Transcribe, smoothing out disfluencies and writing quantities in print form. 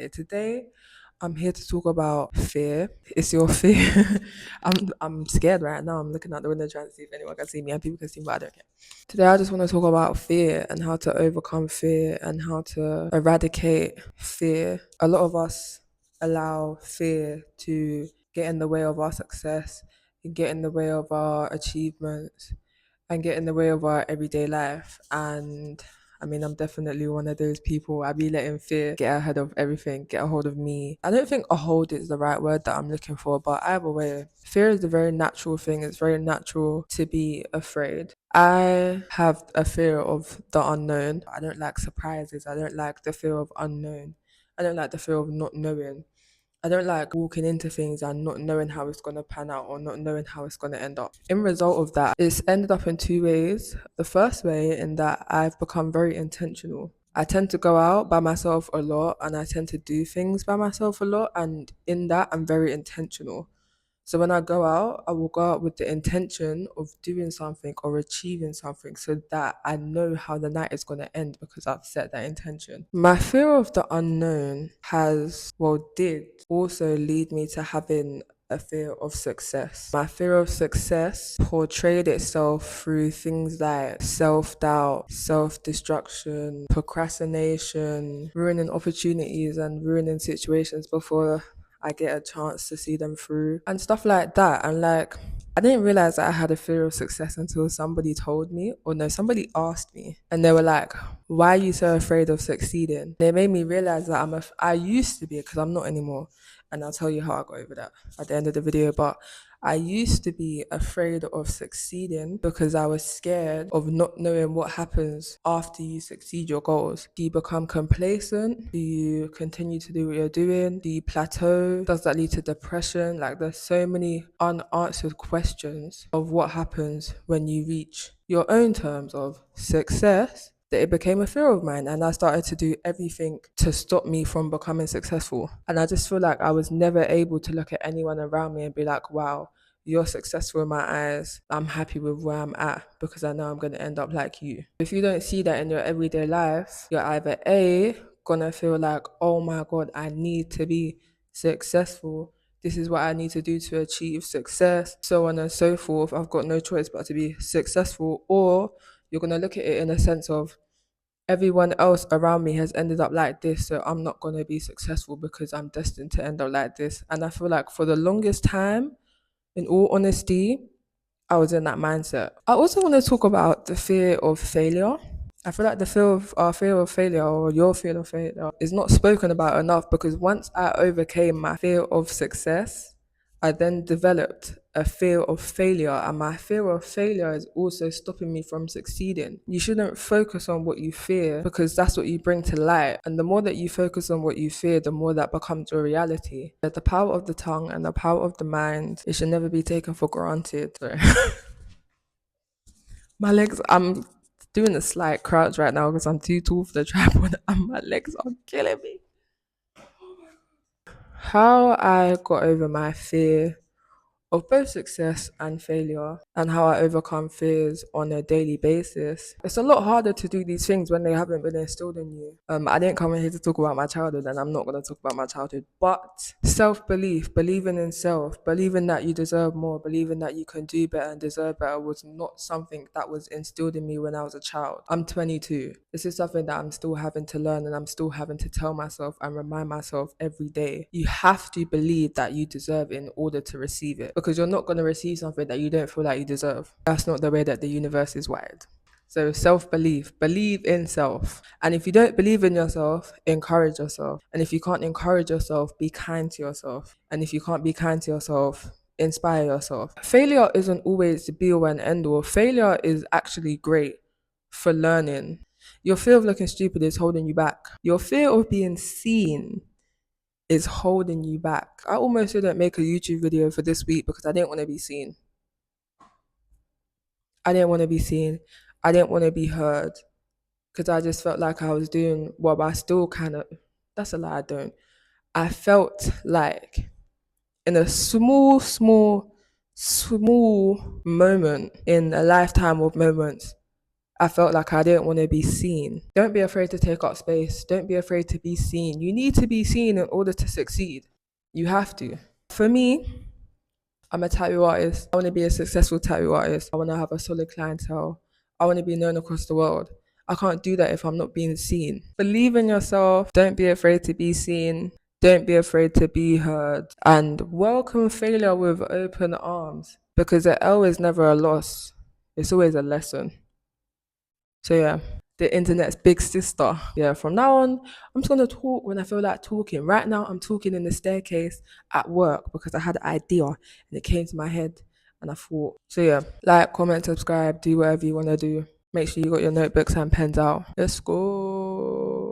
Friday. Today, I'm here to talk about fear. It's your fear. I'm scared right now. I'm looking out the window trying to see if anyone can see me and people can see me, but I don't care. Today, I just want to talk about fear and how to overcome fear and how to eradicate fear. A lot of us allow fear to get in the way of our success, get in the way of our achievements, and get in the way of our everyday life. And I mean, I'm definitely one of those people. I be letting fear get ahead of everything, get a hold of me. I don't think a hold is the right word that I'm looking for, but either way, fear is a very natural thing. It's very natural to be afraid. I have a fear of the unknown. I don't like surprises. I don't like the fear of unknown. I don't like the fear of not knowing. I don't like walking into things and not knowing how it's going to pan out or not knowing how it's going to end up. In result of that, it's ended up in two ways. The first way, in that I've become very intentional. I tend to go out by myself a lot and I tend to do things by myself a lot. And in that, I'm very intentional. So when I go out, I will go out with the intention of doing something or achieving something so that I know how the night is going to end because I've set that intention. My fear of the unknown did also lead me to having a fear of success. My fear of success portrayed itself through things like self doubt, self destruction, procrastination, ruining opportunities and ruining situations before I get a chance to see them through and stuff like that. And like, I didn't realize that I had a fear of success until somebody told me, or no, somebody asked me, and they were like, "Why are you so afraid of succeeding?" They made me realize that I used to be, because I'm not anymore, and I'll tell you how I got over that at the end of the video. But I used to be afraid of succeeding because I was scared of not knowing what happens after you succeed your goals. Do you become complacent? Do you continue to do what you're doing? Do you plateau? Does that lead to depression? Like, there's so many unanswered questions of what happens when you reach your own terms of success, that it became a fear of mine, and I started to do everything to stop me from becoming successful. And I just feel like I was never able to look at anyone around me and be like, wow, you're successful in my eyes. I'm happy with where I'm at because I know I'm going to end up like you. If you don't see that in your everyday life, you're either A, gonna feel like, oh my God, I need to be successful. This is what I need to do to achieve success, so on and so forth. I've got no choice but to be successful. Or you're going to look at it in a sense of, everyone else around me has ended up like this, so I'm not going to be successful because I'm destined to end up like this. And I feel like for the longest time, in all honesty, I was in that mindset. I also want to talk about the fear of failure. I feel like the fear of our fear of failure, or your fear of failure, is not spoken about enough, because once I overcame my fear of success, I then developed a fear of failure, and my fear of failure is also stopping me from succeeding. You shouldn't focus on what you fear, because that's what you bring to light. And the more that you focus on what you fear, the more that becomes your reality. The power of the tongue and the power of the mind, it should never be taken for granted. Sorry. My legs, I'm doing a slight crouch right now because I'm too tall for the tripod and my legs are killing me. How I got over my fear of both success and failure, and how I overcome fears on a daily basis. It's a lot harder to do these things when they haven't been instilled in you. I didn't come in here to talk about my childhood, and I'm not going to talk about my childhood, but self-belief, believing in self, believing that you deserve more, believing that you can do better and deserve better, was not something that was instilled in me when I was a child. I'm 22. This is something that I'm still having to learn, and I'm still having to tell myself and remind myself every day. You have to believe that you deserve it in order to receive it, because you're not going to receive something that you don't feel like you deserve. That's not the way that the universe is wired. So self-belief, believe in self. And if you don't believe in yourself, encourage yourself. And if you can't encourage yourself, be kind to yourself. And if you can't be kind to yourself, inspire yourself. Failure isn't always the be all and end all. Failure is actually great for learning. Your fear of looking stupid is holding you back. Your fear of being seen is holding you back. I almost didn't make a YouTube video for this week because I didn't want to be seen. I didn't want to be seen. I didn't want to be heard, because I just felt like I was doing well, but I still kind of, that's a lie, I don't. I felt like in a small moment in a lifetime of moments, I felt like I didn't want to be seen. Don't be afraid to take up space. Don't be afraid to be seen. You need to be seen in order to succeed. You have to. For me, I'm a tattoo artist. I want to be a successful tattoo artist. I want to have a solid clientele. I want to be known across the world. I can't do that if I'm not being seen. Believe in yourself. Don't be afraid to be seen. Don't be afraid to be heard. And welcome failure with open arms because the L is never a loss, it's always a lesson. So yeah, the internet's big sister. Yeah, from now on, I'm just gonna talk when I feel like talking. Right now, I'm talking in the staircase at work because I had an idea and it came to my head and I thought. So yeah, like, comment, subscribe, do whatever you wanna do. Make sure you got your notebooks and pens out. Let's go.